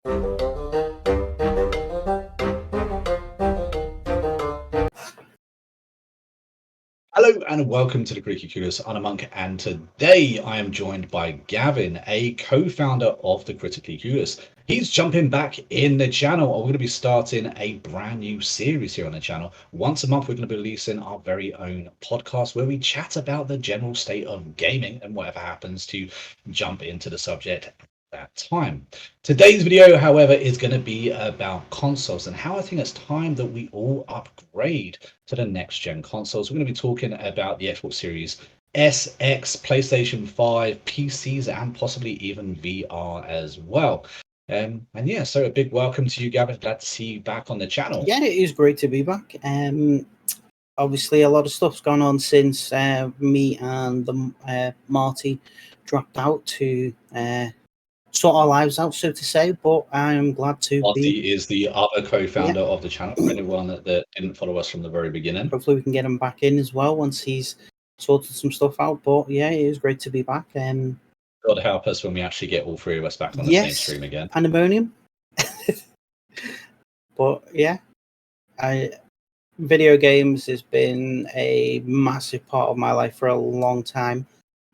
Hello and welcome to the Creaky Curious. I'm a Monk, and today I am joined by Gavin, a co-founder of the Critically Curious. He's jumping back in the channel. We're going to be starting a brand new series here on the channel. Once a month, we're going to be releasing our very own podcast where we chat about the general state of gaming and whatever happens to jump into the subject that time. Today's video, however, is going to be about consoles and how I think it's time that we all upgrade to the next gen consoles. We're going to be talking about the Xbox Series S, X, PlayStation 5, PCs, and possibly even VR as well. And yeah, so a big welcome to you, Gavin. Glad to see you back on the channel. Yeah, it is great to be back. Obviously, a lot of stuff's gone on since me and Marty dropped out to sort our lives out, so to say. But I am glad to Marty is the other co-founder of the channel. For anyone that didn't follow us from the very beginning, hopefully we can get him back in as well once he's sorted some stuff out. But yeah, it is great to be back. God help us when we actually get all three of us back on the same stream again. Pandemonium. But yeah, video games has been a massive part of my life for a long time.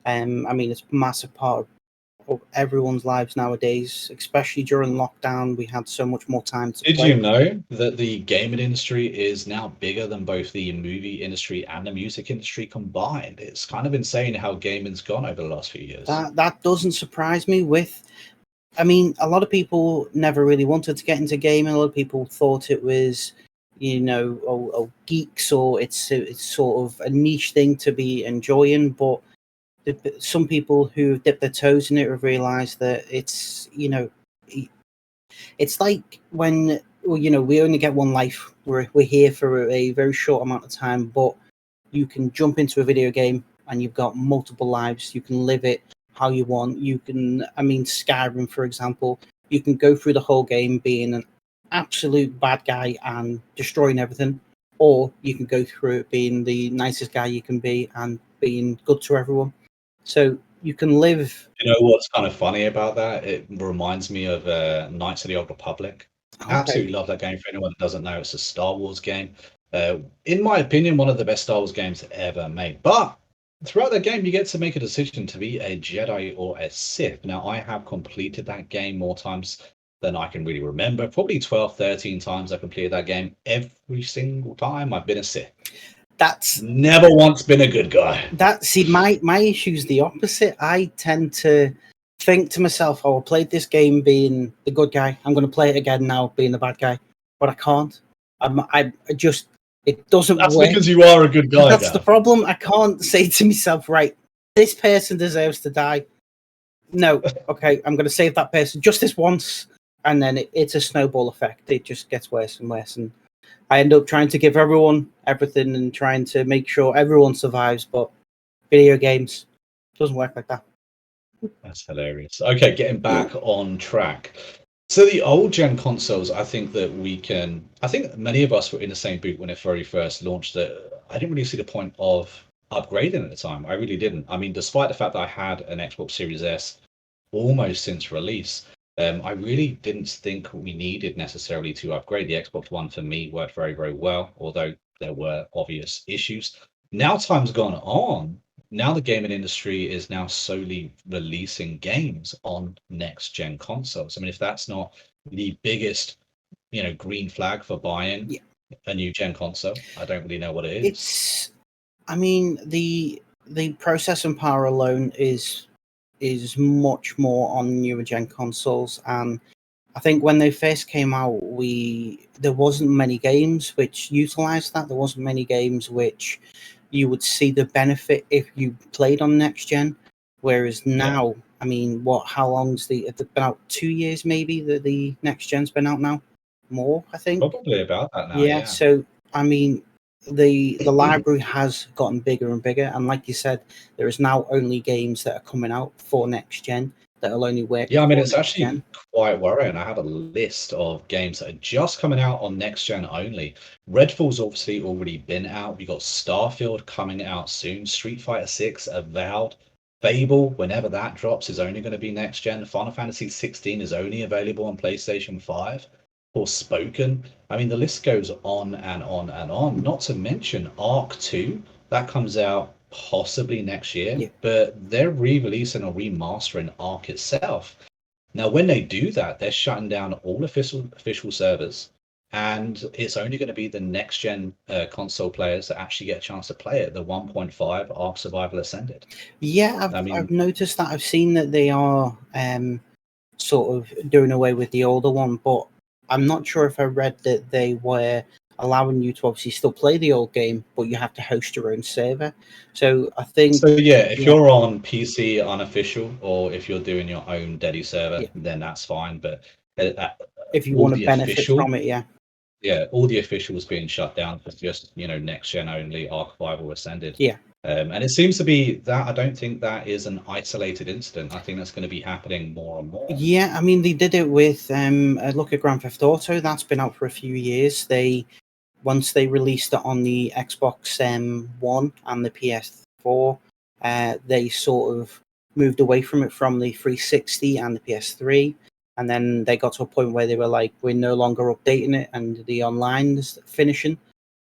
I mean, it's a massive part of everyone's lives nowadays, especially during lockdown. We had so much more time to play. Did you know that the gaming industry is now bigger than both the movie industry and the music industry combined? It's kind of insane how gaming's gone over the last few years. That doesn't surprise me. I mean, a lot of people never really wanted to get into gaming. A lot of people thought it was, geeks, or it's sort of a niche thing to be enjoying. But some people who dip their toes in it have realized that it's like when we only get one life. We're here for a very short amount of time, but you can jump into a video game and you've got multiple lives. You can live it how you want. You can, Skyrim, for example, you can go through the whole game being an absolute bad guy and destroying everything, or you can go through it being the nicest guy you can be and being good to everyone. So you can live. You know what's kind of funny about that? It reminds me of Knights of the Old Republic. Okay. Absolutely love that game. For anyone that doesn't know, it's a Star Wars game. In my opinion, one of the best Star Wars games ever made. But throughout the game, you get to make a decision to be a Jedi or a Sith. Now, I have completed that game more times than I can really remember. Probably 12, 13 times I completed that game. Every single time I've been a Sith. That's never once been a good guy. My issue is the opposite. I tend to think to myself, I played this game being the good guy. I'm going to play it again now being the bad guy. But I can't. It doesn't That's work. Because you are a good guy. That's the problem. I can't say to myself, right, this person deserves to die. No, okay, I'm going to save that person just this once. And then it's a snowball effect. It just gets worse and worse. And I end up trying to give everyone everything and trying to make sure everyone survives. But video games doesn't work like that. That's hilarious. Okay, getting back on track. So the old gen consoles, I think many of us were in the same boat when it very first launched. That I didn't really see the point of upgrading at the time. I really didn't. I mean, despite the fact that I had an Xbox Series S almost since release, I really didn't think we needed necessarily to upgrade. The Xbox One for me worked very, very well, although there were obvious issues. Now time's gone on. Now the gaming industry is now solely releasing games on next gen consoles. I mean, if that's not the biggest, green flag for buying a new gen console, I don't really know what it is. The processing power alone is much more on newer gen consoles, and I think when they first came out, there wasn't many games which utilized that. There wasn't many games which you would see the benefit if you played on next gen. Whereas now, I mean, how long's it's been out? 2 years maybe that the next gen's been out now? More, I think. Probably about that now. Yeah. So I mean, the library has gotten bigger and bigger, and like you said, there is now only games that are coming out for next gen that will only work. Yeah, I mean, it's actually quite worrying. I have a list of games that are just coming out on next gen only. Redfall's obviously already been out. We got Starfield coming out soon. Street Fighter 6, Avowed, Fable, whenever that drops, is only going to be next gen. Final Fantasy 16 is only available on PlayStation 5. Forspoken. I mean, the list goes on and on and on. Not to mention Arc 2, that comes out possibly next year, Yeah. but they're re-releasing or remastering Arc itself. Now, when they do that, they're shutting down all official servers, and it's only going to be the next gen console players that actually get a chance to play it. The 1.5 Ark Survival Ascended. Yeah, I mean, I've noticed that. I've seen that they are sort of doing away with the older one, but I'm not sure if I read that they were allowing you to obviously still play the old game, but you have to host your own server. So I think, so yeah, if yeah, you're on PC unofficial, or if you're doing your own Dedi server, yeah, then that's fine. But if you all want to the benefit official, from it, yeah, all the officials being shut down for just next gen only Arc 5 or Ascended. yeah. And it seems to be that I don't think that is an isolated incident. I think that's going to be happening more and more. Yeah, I mean they did it with look at Grand Theft Auto. That's been out for a few years. They once they released it on the Xbox One and the PS4, they sort of moved away from it from the 360 and the PS3, and then they got to a point where they were like, we're no longer updating it, and the online is finishing,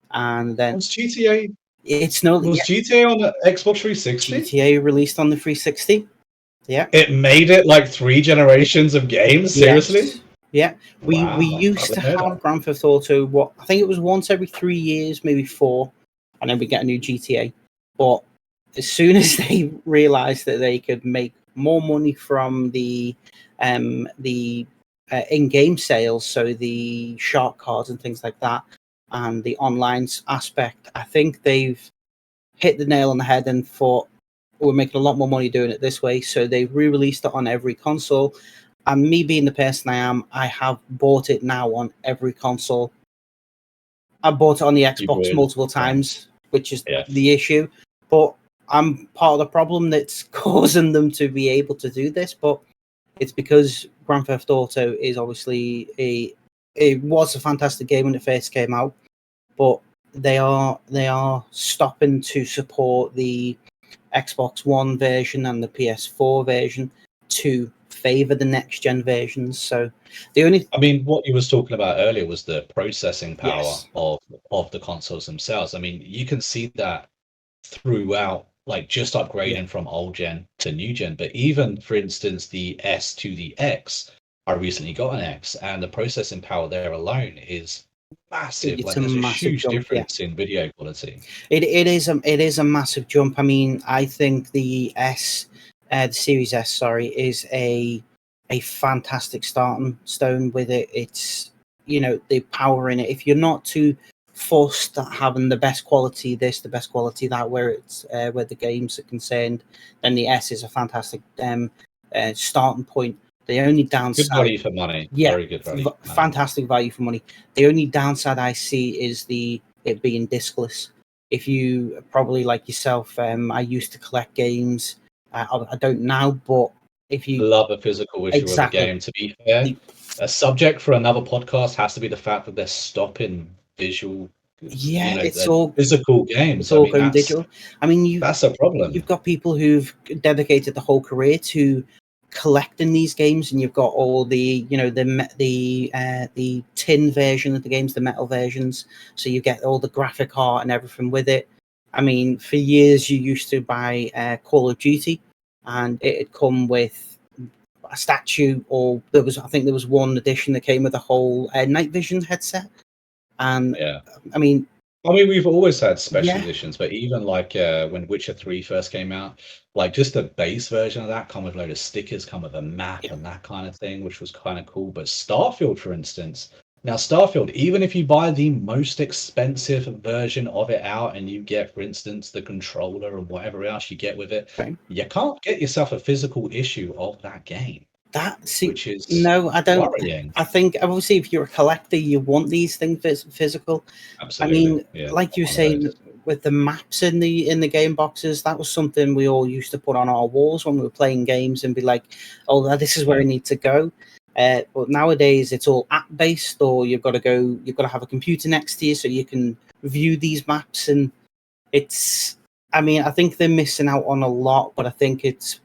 and then Was GTA it's no, was yeah, GTA on the Xbox 360? GTA released on the 360. Yeah. It made it like 3 generations of games. Seriously? Yes. Yeah. We Wow, I used to would know have that. Grand Theft Auto. What I think it was once every 3 years, maybe four, and then we get a new GTA. But as soon as they realised that they could make more money from the in-game sales, so the shark cards and things like that, and the online aspect, I think they've hit the nail on the head and thought we're making a lot more money doing it this way. So they re-released it on every console. And me being the person I am, I have bought it now on every console. I bought it on the You Xbox would. multiple Right. times, which is Yes. the issue. But I'm part of the problem that's causing them to be able to do this. But it's because Grand Theft Auto is obviously it was a fantastic game when it first came out, but they are stopping to support the Xbox One version and the PS4 version to favor the next gen versions. So the only I mean, what you was talking about earlier was the processing power yes, of the consoles themselves. I mean, you can see that throughout, like just yeah, upgrading from old gen to new gen. But even, for instance, the S to the X, I recently got an X, and the processing power there alone is massive. it's Like, a there's a massive huge jump. Yeah, difference in video quality. it is a massive jump. I mean, I think the Series S, sorry, is a fantastic starting stone with it. It's the power in it. If you're not too forced at having the best quality this, the best quality that, where it's where the games are concerned, then the S is a fantastic starting point. The only Good downside, value for money. yeah, Very good value for money. fantastic value for money. The only downside I see is it being discless. If you probably like yourself, I used to collect games. I don't now, but if you Love a physical issue of a exactly, game. To be fair, the, a subject for another podcast has to be the fact that they're stopping visual, yeah, the physical it's games. I all mean, going digital. I mean, that's a problem. you've got people who've dedicated the whole career to collecting these games, and you've got all the the tin version of the games, the metal versions, so you get all the graphic art and everything with it. I mean, for years you used to buy Call of Duty, and it'd come with a statue, or I think there was one edition that came with a whole night vision headset. And Yeah. I mean, I mean, we've always had special yeah, editions, but even like when Witcher 3 first came out, like just the base version of that come with a load of stickers, come with a map yeah, and that kind of thing, which was kind of cool. But Starfield, for instance, now Starfield, even if you buy the most expensive version of it out and you get, for instance, the controller and whatever else you get with it, okay. you can't get yourself a physical issue of that game, That see, which is no, I don't. worrying. I think obviously, if you're a collector, you want these things physical. I Absolutely. mean, Yeah, like you I'm were one of saying those. with the maps in the game boxes, that was something we all used to put on our walls when we were playing games and be like, "Oh, this is where I Yeah. need to go." But nowadays, it's all app based, or you've got to go. You've got to have a computer next to you so you can view these maps, and it's. I mean, I think they're missing out on a lot, but I think it's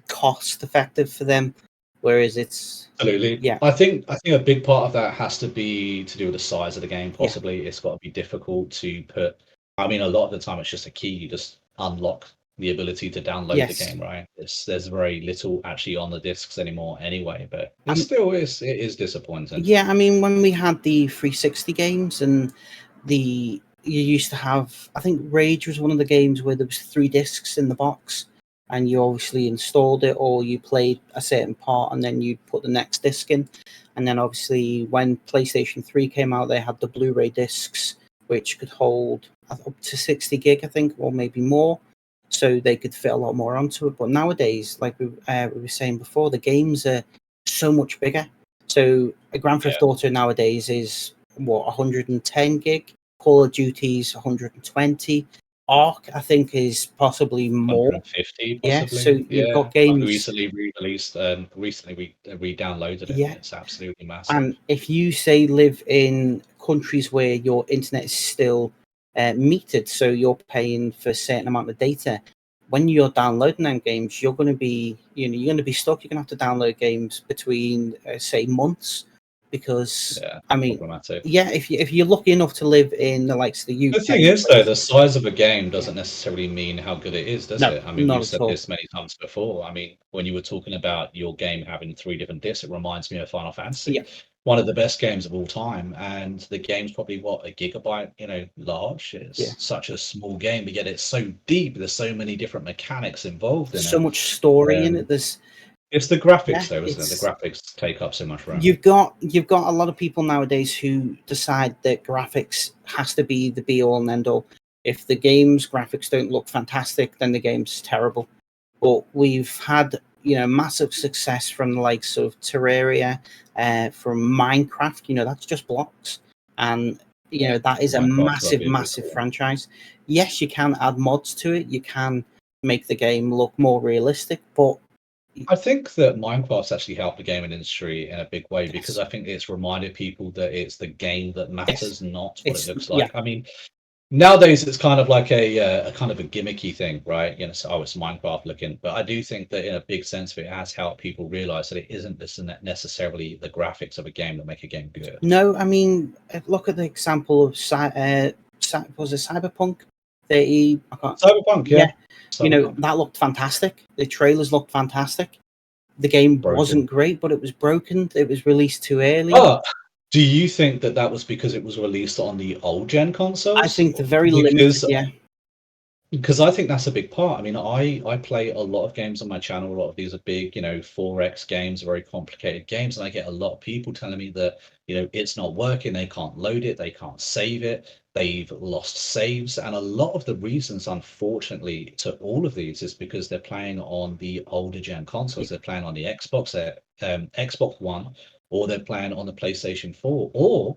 cost effective for them, whereas it's Absolutely. yeah, I think a big part of that has to be to do with the size of the game, yeah, possibly. It's got to be difficult to put. I mean, a lot of the time it's just a key. You just unlock the ability to download the yes. game, right? There's very little actually on the discs anymore anyway, but I it is disappointing. Yeah, I mean, when we had the 360 games and you used to have, I think Rage was one of the games where there was 3 discs in the box, and you obviously installed it or you played a certain part and then you put the next disc in. And then obviously when PlayStation 3 came out, they had the Blu-ray discs, which could hold up to 60 gig, I think, or maybe more. So they could fit a lot more onto it. But nowadays, like we were saying before, the games are so much bigger. So a Grand Theft Yeah, Auto nowadays is what, 110 gig. Call of Duty's 120. Arc, I think, is possibly more. 150 Yeah. So possibly. you've Yeah, got I've games. recently re-released, recently re-downloaded it, and Yeah. it's absolutely massive. And if you say live in countries where your internet is still metered, so you're paying for a certain amount of data, when you're downloading them games, you're going to be, you're going to be stuck. You're going to have to download games between, say, months, because Yeah, I mean, problematic. yeah, if you're lucky enough to live in the likes of the The UK, thing is, though, the places, size of a game yeah, doesn't necessarily mean how good it is, does no, it? I mean, not we've at said all. this many times before. I mean, when you were talking about your game having 3 different discs, it reminds me of Final Yeah, Fantasy, one of the best games of all time. And the game's probably what, a gigabyte, large. yeah, It's such a small game, but yet it's so deep. There's so many different mechanics involved in so it. much story in it. Um, There's it's the yeah, graphics, though, isn't it? The it's graphics take up so much room. you've got a lot of people nowadays who decide that graphics has to be the be all and end all. If the game's graphics don't look fantastic, then the game's terrible. But we've had massive success from the likes of Terraria, from Minecraft. That's just blocks, and Yeah, that is a Minecraft's got to massive, be a big massive call. franchise. Yes, you can add mods to it. You can make the game look more realistic, but I think that Minecraft's actually helped the gaming industry in a big way because yes, I think it's reminded people that it's the game that yes, matters, not what it it's looks yeah. like. I mean, nowadays it's kind of like a kind of a gimmicky thing, right? So, oh, it's Minecraft looking, but I do think that in a big sense of it has helped people realize that it isn't necessarily the graphics of a game that make a game good. No, I mean, look at the example of was it Cyberpunk 30? I can't. Cyberpunk, yeah, Yeah, Cyberpunk that looked fantastic. The trailers looked fantastic. The game broken. wasn't great, but it was broken. It was released too early. But do you think that that was because it was released on the old gen I consoles? think they're very limited. Because Yeah, Because I think that's a big part. I mean, I play a lot of games on my channel. A lot of these are big, 4X games, very complicated games, and I get a lot of people telling me that, it's not working, they can't load it, they can't save it, they've lost saves. And a lot of the reasons, unfortunately, to all of these is because they're playing on the older gen yeah, consoles. They're playing on the Xbox One, or they're playing on the PlayStation 4, or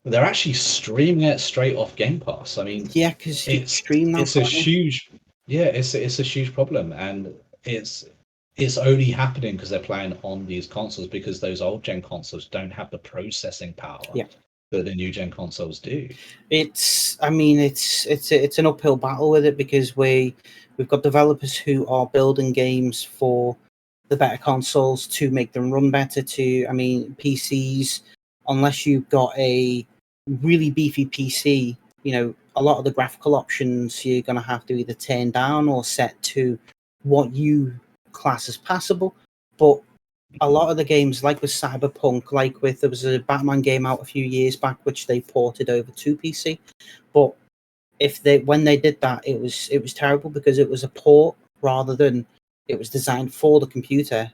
they're actually streaming it straight off Game Pass. I mean, yeah. Because you can it's stream now, it's a can't you? huge, yeah, it's a huge problem, and it's it's only happening because they're playing on these consoles because those old gen consoles don't have the processing power Yeah. that the new gen consoles do. I mean, it's an uphill battle with it, because we've got developers who are building games for the better consoles to make them run better. I mean, PCs, unless you've got a really beefy PC, a lot of the graphical options you're going to have to either turn down or set to what you class as passable. But a lot of the games, like with Cyberpunk, there was a Batman game out a few years back which they ported over to PC. But if they when they did that, it was terrible, because it was a port rather than it was designed for the computer.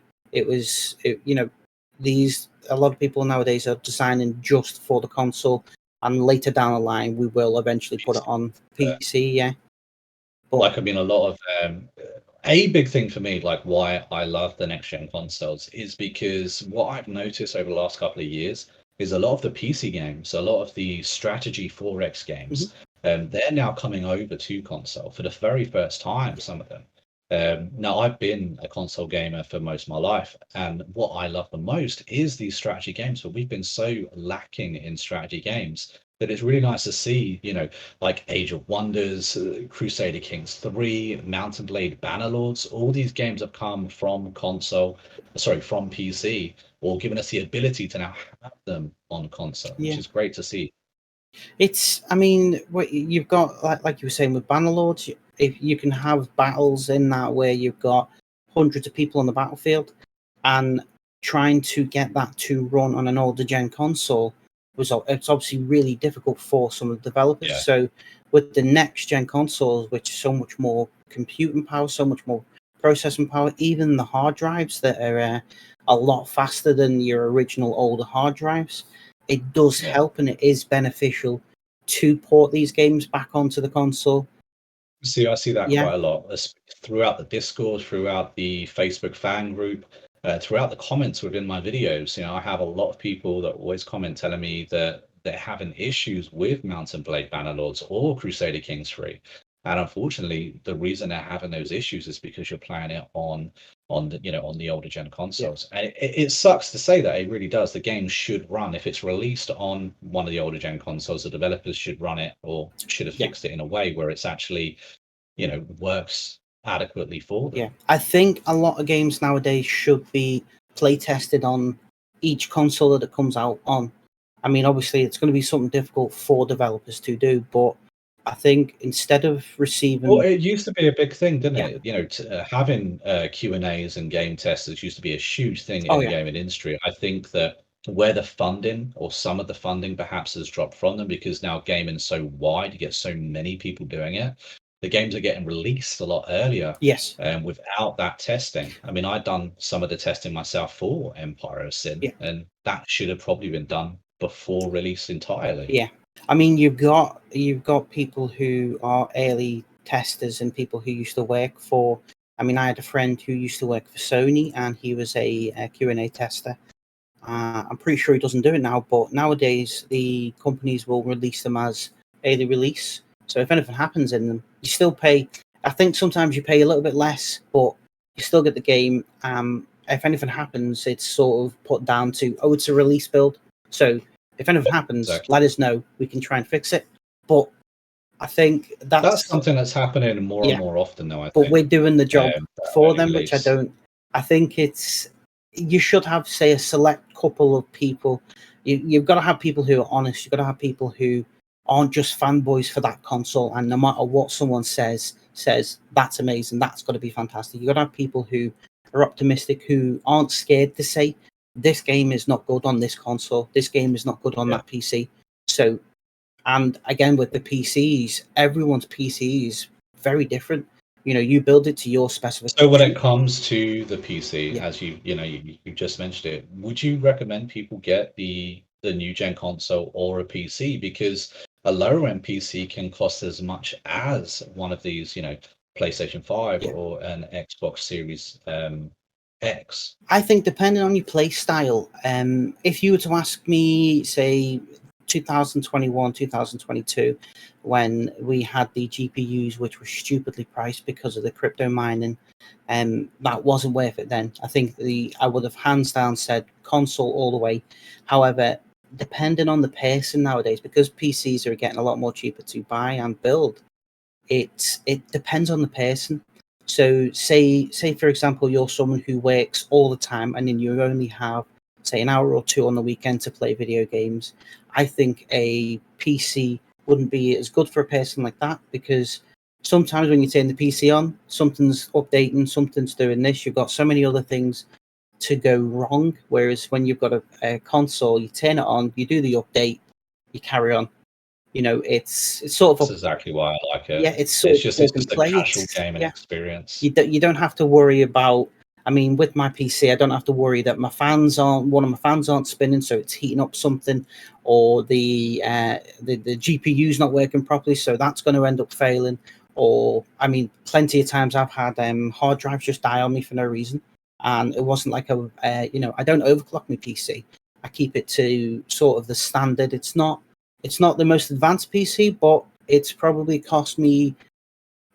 These a lot of people nowadays are designing just for the console, and later down the line we will eventually put it on PC. Yeah, but Like, I mean, a lot of a big thing for me, like why I love the next gen consoles, is because what I've noticed over the last couple of years is a lot of the PC games, a lot of the strategy 4X mhm, games, they're now coming over to console for the very first time, some of them. Now, I've been a console gamer for most of my life, and what I love the most is these strategy games, but we've been so lacking in strategy games. that it's really nice to see, like Age of Wonders, Crusader Kings 3, Mountain Blade Bannerlords. All these games have come from from PC, or given us the ability to now have them on console, which Yeah. is great to see. It's, I mean, what you've got, like you were saying with Bannerlords, if you can have battles in that where you've got hundreds of people on the battlefield, and trying to get that to run on an older gen console it's obviously really difficult for some of the developers. Yeah. So with the next gen consoles, which is so much more computing power, so much more processing power, even the hard drives that are a lot faster than your original older hard drives, it does Yeah. help, and it is beneficial to port these games back onto the console. I see that Yeah, quite a lot throughout the Discord, throughout the Facebook fan group, throughout the comments within my videos. I have a lot of people that always comment telling me that they're having issues with Mountain Blade Bannerlords or Crusader Kings 3. And unfortunately, the reason they're having those issues is because you're playing it on the older gen yeah, consoles. And it sucks to say that, it really does. The game should run, if it's released on one of the older gen consoles, the developers should run it, or should have yeah, fixed it in a way where it's actually works adequately for yeah. them. I think a lot of games nowadays should be play tested on each console that it comes out on. I mean, obviously, it's going to be something difficult for developers to do, but I think instead of Well, receiving, it used to be a big thing, didn't yeah, it? Having Q&As and game testers used to be a huge thing in oh the yeah, gaming industry. I think that where the funding, or some of the funding perhaps, has dropped from them, because now gaming's so wide, you get so many people doing it. The games are getting released a lot earlier, yes, without that testing. I mean, I'd done some of the testing myself for Empire of Sin, yeah, and that should have probably been done before release entirely. yeah. I mean, you've got people who are early testers and people who used to work for. I mean, I had a friend who used to work for Sony, and he was a Q&A tester. I'm pretty sure he doesn't do it now, but nowadays the companies will release them as early release. So if anything happens in them, you still pay. I think sometimes you pay a little bit less, but you still get the game. If anything happens, it's sort of put down to, oh, it's a release build. So if anything happens, Exactly. let us know. We can try and fix it. But I think That's that's, something that's happening more and yeah. more often, though, I But we're think. doing the job for Early them, which I release. don't. I think you should have, say, a select couple of people. You've got to have people who are honest. You've got to have people who aren't just fanboys for that console, and no matter what someone says that's amazing, that's got to be fantastic. You've got to have people who are optimistic, who aren't scared to say this game is not good on this console, this game is not good on Yeah. that PC. So, and again with the PCs, everyone's PC is very different. You build it to your So when it specification. comes to the PC, Yeah, as you just mentioned it, would you recommend people get the new gen console or a PC? Because a lower end PC can cost as much as one of these, PlayStation 5 yeah. or an Xbox Series X. I think depending on your play style, if you were to ask me, say, 2021, 2022, when we had the GPUs, which were stupidly priced because of the crypto mining, that wasn't worth it then. I think I would have hands down said console all the way. However, depending on the person nowadays, because PCs are getting a lot more cheaper to buy and build, it depends on the person. So say for example you're someone who works all the time and then you only have say an hour or two on the weekend to play video games. I think a PC wouldn't be as good for a person like that, because sometimes when you turn the PC on, something's updating, something's doing this, you've got so many other things to go wrong. Whereas when you've got a console, you turn it on, you do the update, you carry on. It's sort of That's exactly why I like it. yeah, it's sort It's of just plug it's and just a play. casual It's gaming yeah, experience. you don't have to worry about. I mean, with my PC, I don't have to worry that one of my fans aren't spinning, so it's heating up something, or the GPU's not working properly, so that's going to end up failing. Or I mean, plenty of times I've had hard drives just die on me for no reason, and it wasn't like I don't overclock my PC. I keep it to sort of the standard. It's not the most advanced PC, but it's probably cost me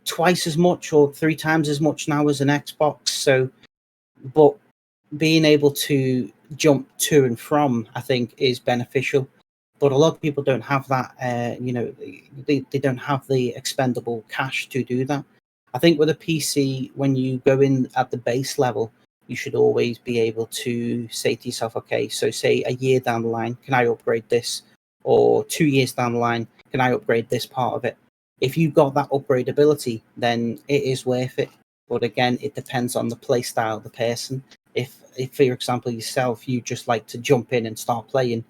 twice as much or three times as much now as an Xbox. So, but being able to jump to and from, I think, is beneficial. But a lot of people don't have that. They don't have the expendable cash to do that. I think with a PC, when you go in at the base level, you should always be able to say to yourself, okay, so say a year down the line, can I upgrade this? Or 2 years down the line, can I upgrade this part of it? If you've got that upgrade ability, then it is worth it. But again, it depends on the play style of the person. If for example, yourself, you just like to jump in and start playing,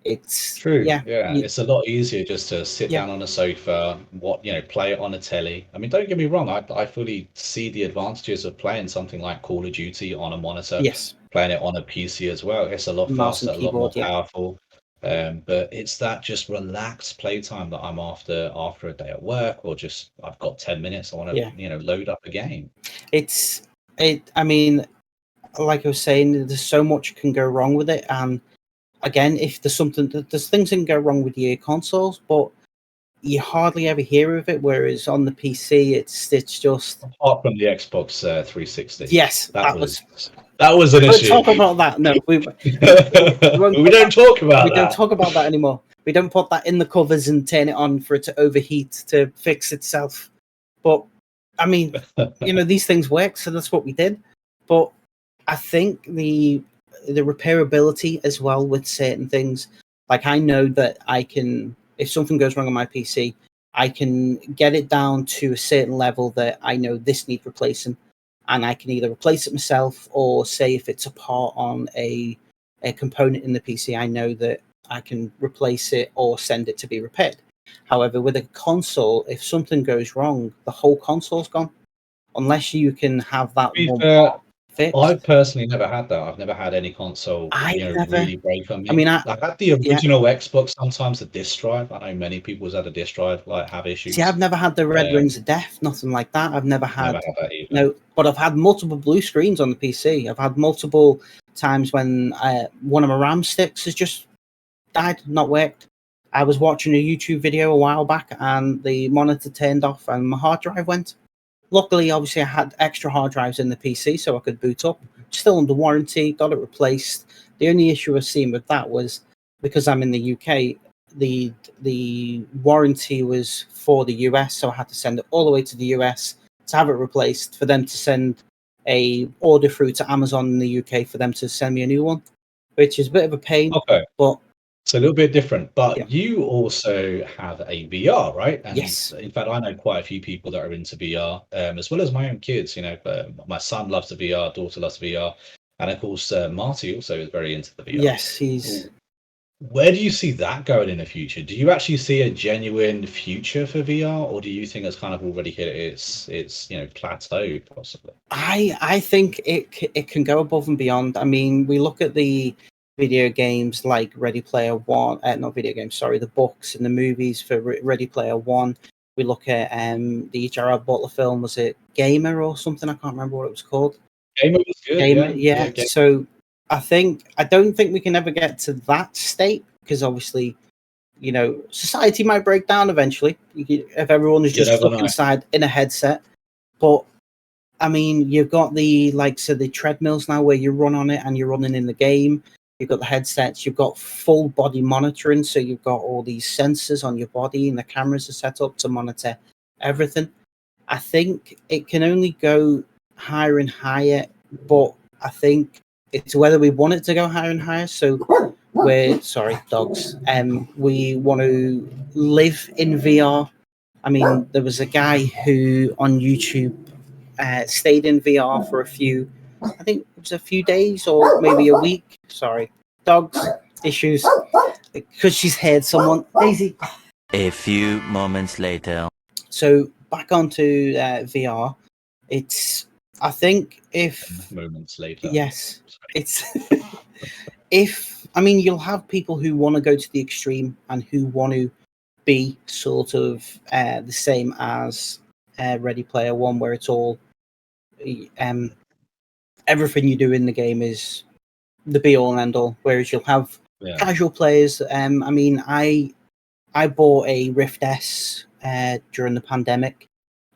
it's, True. yeah, Yeah, it's a lot easier just to sit yeah, down on a sofa, play it on a telly. I mean, don't get me wrong, I fully see the advantages of playing something like Call of Duty on a monitor, yes, playing it on a PC as well. It's a lot mouse faster, and a lot more keyboard, yeah, powerful. But it's that just relaxed playtime that I'm after a day at work, or just I've got 10 minutes, I want to, yeah. load up a game. It's it. I mean, like I was saying, there's so much can go wrong with it, and again, if there's there's things that can go wrong with your consoles, but you hardly ever hear of it. Whereas on the PC, it's just, Apart from the Xbox 360, yes, that that was was. that was We an won't issue. talk about that. No, we won't We put don't talk we about don't that. talk about that anymore. We don't put that in the covers and turn it on for it to overheat to fix itself. But I mean, these things work, so that's what we did. But I think the repairability as well with certain things, like I know that I can, if something goes wrong on my PC, I can get it down to a certain level that I know this needs replacing, and I can either replace it myself, or say if it's a part on a component in the PC, I know that I can replace it or send it to be repaired. However, with a console, if something goes wrong, the whole console's gone, unless you can have To that be one fair, part fixed. I've personally never had that. I've never had any console, I've never. really break on I me. mean, I've had the yeah. original Xbox, sometimes the disc drive. I know many people's had a disc drive, like, have See, issues. I've never had the red Um, rings of death, nothing like that. I've never Never had, had that either. no, but I've had multiple blue screens on the PC. I've had multiple times when one of my RAM sticks has just died, not worked. I was watching a YouTube video a while back and the monitor turned off and my hard drive went. Luckily, obviously, I had extra hard drives in the PC so I could boot up. Still under warranty, got it replaced. The only issue I've seen with that was because I'm in the UK, the warranty was for the US, so I had to send it all the way to the US to have it replaced, for them to send a order through to Amazon in the UK for them to send me a new one, which is a bit of a pain. Okay. But It's a little bit different, yeah, but you also have a VR, right? And yes, in fact, I know quite a few people that are into VR, as well as my own kids. My son loves the VR, daughter loves VR, and of course, Marty also is very into the VR. yes, he's. Where do you see that going in the future? Do you actually see a genuine future for VR, or do you think it's kind of already hit its plateau possibly? I think it can go above and beyond. I mean, we look at the video games like Ready Player One, not video games, sorry, the books and the movies for Ready Player One. We look at the Gerard Butler film. Was it Gamer or something? I can't remember what it was called. Gamer was good, Gamer, yeah, yeah. yeah. So I don't think we can ever get to that state, because obviously, society might break down eventually if everyone is You just never stuck know. inside in a headset. But I mean, you've got the treadmills now where you run on it and you're running in the game. You've got the headsets. You've got full body monitoring, so you've got all these sensors on your body, and the cameras are set up to monitor everything. I think it can only go higher and higher, but I think it's whether we want it to go higher and higher. So we're sorry, dogs. We want to live in VR. I mean, there was a guy who on YouTube stayed in VR for I think it was a few days or maybe a week. Sorry, dogs issues, because she's heard someone. Daisy. A few moments later. So back onto VR. It's, I think, if Moments later. yes, it's if, I mean, you'll have people who want to go to the extreme and who want to be sort of the same as Ready Player One, where it's all um, everything you do in the game is the be all and end all. Whereas you'll have Yeah. casual players. I mean, I bought a Rift S during the pandemic,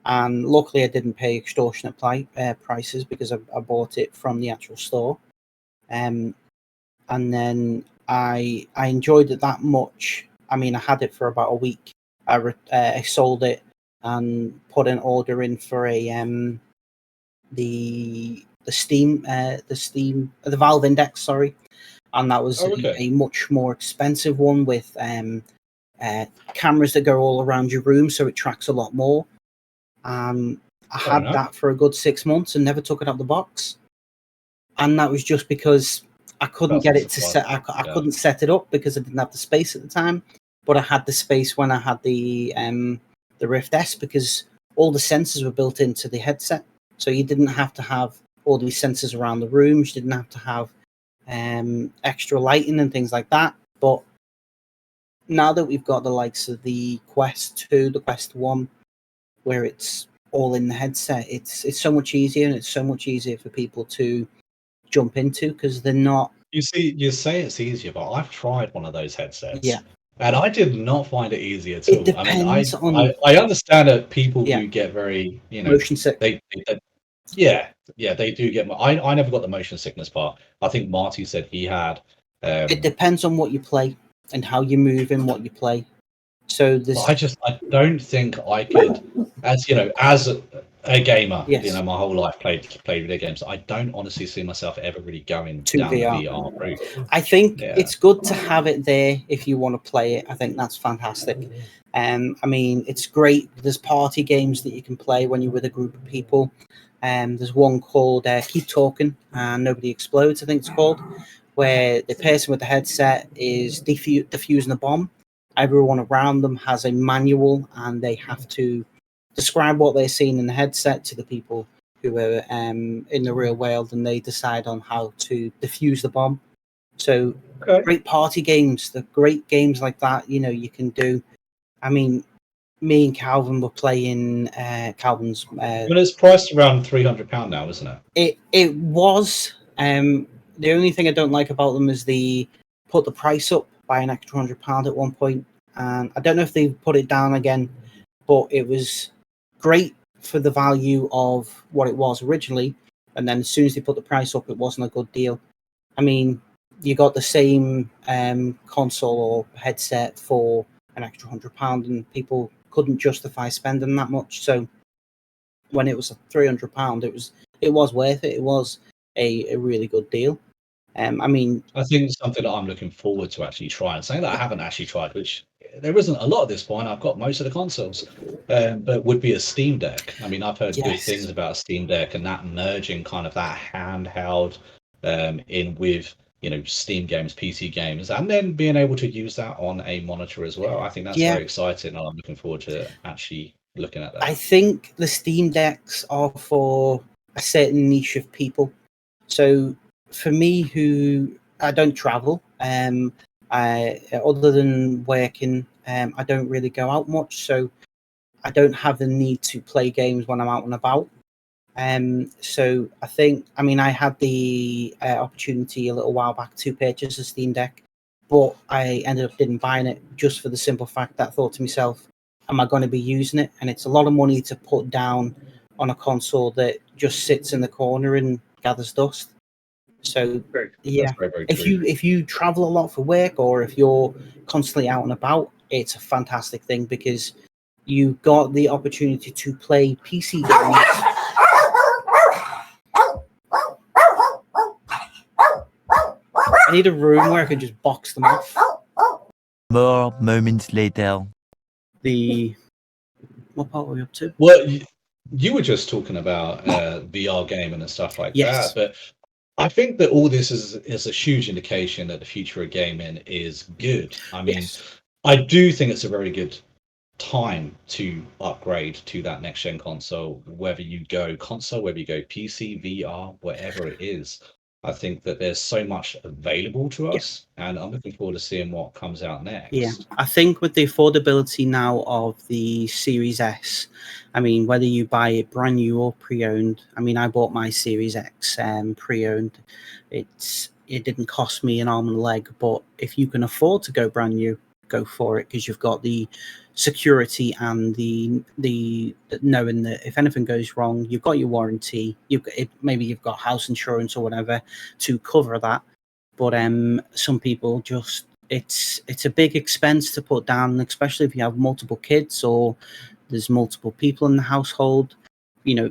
and luckily I didn't pay extortionate prices because I bought it from the actual store. And then I enjoyed it that much. I mean, I had it for about a week. I sold it and put an order in for a the Valve Index, sorry, and that was Oh, okay. a much more expensive one with cameras that go all around your room, so it tracks a lot more. I Fair had enough. that for a good 6 months and never took it out of the box, and that was just because I couldn't That's get a it to surprise. set. I Yeah. couldn't set it up because I didn't have the space at the time, but I had the space when I had the Rift S because all the sensors were built into the headset, so you didn't have to have all these sensors around the rooms. You didn't have to have extra lighting and things like that. But now that we've got the likes of the Quest 2, the Quest 1, where it's all in the headset, it's so much easier, and it's so much easier for people to jump into because they're not. You see, you say it's easier, but I've tried one of those headsets, Yeah, and I did not find it easy at it all. I mean, depends on I understand that people yeah who get very, you know, motion sick. they yeah, yeah, they do get. I never got the motion sickness part. I think Marty said he had. It Um, depends on what you play and how you move and what you play. So but there's I don't think I could, as you know, as a gamer, you know, yes my whole life played video games. I don't honestly see myself ever really going to down the VR. VR route. I think Yeah. it's good to have it there if you want to play it. I think that's fantastic. I mean, it's great. There's party games that you can play when you're with a group of people. There's one called Keep Talking and Nobody Explodes, I think it's called, where the person with the headset is defusing a bomb. Everyone around them has a manual and they have to describe what they're seeing in the headset to the people who are in the real world, and they decide on how to defuse the bomb. So Okay. great party games, the great games like that, you know, you can do. I mean, me and Calvin were playing Calvin's. Well, it's priced around £300 now, isn't it? It was. The only thing I don't like about them is the put the price up by an extra £100 at one point, and I don't know if they've put it down again, but it was great for the value of what it was originally, and then as soon as they put the price up, it wasn't a good deal. I mean, you got the same console or headset for an extra £100, and people couldn't justify spending that much. So when it was £300, it was worth it. It was a really good deal. I mean, I think something that I'm looking forward to actually trying, something that I haven't actually tried, which there isn't a lot at this point. I've got most of the consoles, but would be a Steam Deck. I mean, I've heard good things yes, about Steam Deck and that merging kind of that handheld in with Steam games, PC games, and then being able to use that on a monitor as well. I think that's yeah. very exciting, and I'm looking forward to actually looking at I that. think the Steam Decks are for a certain niche of people. So for me, who I don't travel, other than working, I don't really go out much. So I don't have the need to play games when I'm out and about. So I think, I mean, I had the opportunity a little while back to purchase a Steam Deck, but I ended up didn't buying it just for the simple fact that I thought to myself, am I going to be using it? And it's a lot of money to put down on a console that just sits in the corner and gathers dust. So That's yeah, very, very true. if you travel a lot for work or if you're constantly out and about, it's a fantastic thing because you got the opportunity to play PC games. I need a room where I can just box them off. More moments later. The what part were we up to? Well, you were just talking about VR gaming and stuff like that, Yes, but I think that all this is a huge indication that the future of gaming is good. I mean, yes, I do think it's a very good time to upgrade to that next gen console, whether you go console, whether you go PC, VR, whatever it is. I think that there's so much available to yeah, us, and I'm looking forward to seeing what comes out yeah. next. I think with the affordability now of the Series S, I mean, whether you buy it brand new or pre-owned, I mean, I bought my Series X pre-owned. It didn't cost me an arm and a leg, but if you can afford to go brand new, go for it because you've got the security and the knowing that if anything goes wrong, you've got your warranty. Maybe you've got house insurance or whatever to cover that. But some people just it's a big expense to put down, especially if you have multiple kids or there's multiple people in the household. You know,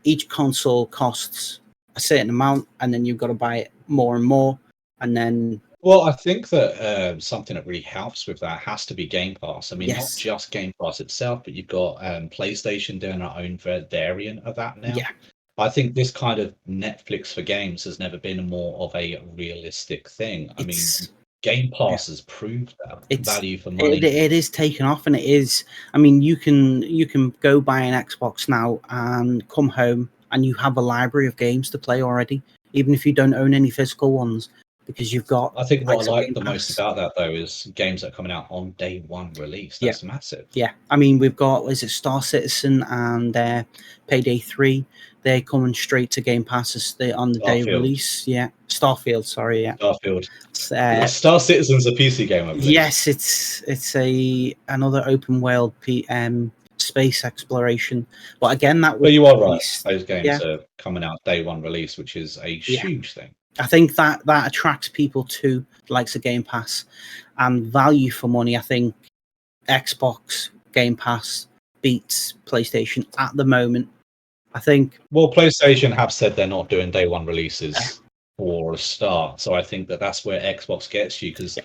each console costs a certain amount, and then you've got to buy it more and more, and then Well, I think that something that really helps with that has to be Game Pass. I mean, not yes, just Game Pass itself, but you've got PlayStation doing their own variant of that now. yeah, I think this kind of Netflix for games has never been more of a realistic thing. I mean, it's Game yeah, Pass has proved that it's value for it, money. it is taken off, and it is. I mean, you can go buy an Xbox now and come home, and you have a library of games to play already, even if you don't own any physical ones, because you've got I think what likes I of like Game the most Pass. about that though is games that are coming out on day one release. Yeah, That's massive. yeah. I mean, we've got is it Star Citizen and Payday 3. They're coming straight to Game Pass on the day of Starfield, release. Yeah, Starfield. Sorry, yeah. Starfield. Uh, Star Citizen's a PC game, I believe. yes, it's another open world space exploration. But again, that was But you are right. released. Those games Yeah, are coming out day one release, which is a yeah. huge thing. I think that attracts people to the likes of Game Pass and value for money. I think Xbox Game Pass beats PlayStation at the moment. I think Well, PlayStation have said they're not doing day one uh, releases for a start, so I think that that's where Xbox gets you because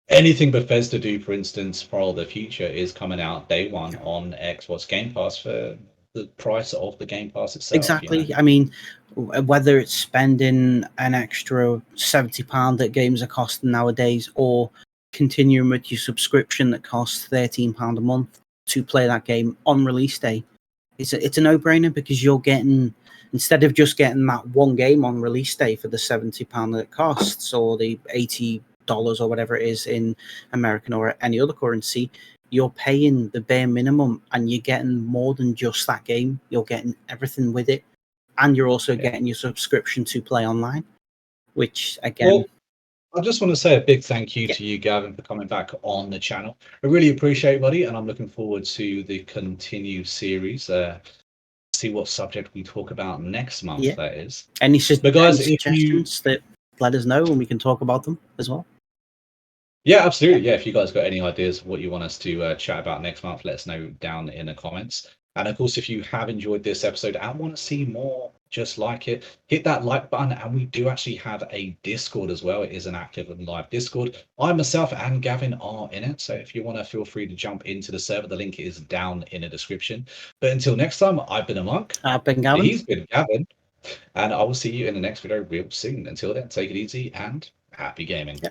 anything Bethesda do, for instance, for the future is coming out day one on Xbox Game Pass for the price of the Game Pass itself. You know, exactly. I mean, whether it's spending an extra £70 that games are costing nowadays, or continuing with your subscription that costs £13 a month to play that game on release day, it's a no-brainer because you're getting, instead of just getting that one game on release day for the £70 that it costs, or the $80 or whatever it is in American or any other currency, you're paying the bare minimum and you're getting more than just that game. You're getting everything with it, and you're also yeah. getting your subscription to play online, which again, Well, I just want to say a big thank you yeah, to you, Gavin, for coming back on the channel. I really appreciate it, buddy, and I'm looking forward to the continued series. See what subject we talk about next month, yeah. that is. Any, But any guys, if you suggestions that let us know and we can talk about them as well. Yeah, absolutely. Yeah, Yeah, if you guys got any ideas of what you want us to chat about next month, let us know down in the comments. And of course, if you have enjoyed this episode and want to see more just like it, hit that like button. And we do actually have a Discord as well. It is an active and live Discord. I myself and Gavin are in it. So if you want to, feel free to jump into the server. The link is down in the description. But until next time, I've been a monk. I've been Gavin. He's been Gavin. And I will see you in the next video real soon. Until then, take it easy and happy gaming. Yeah.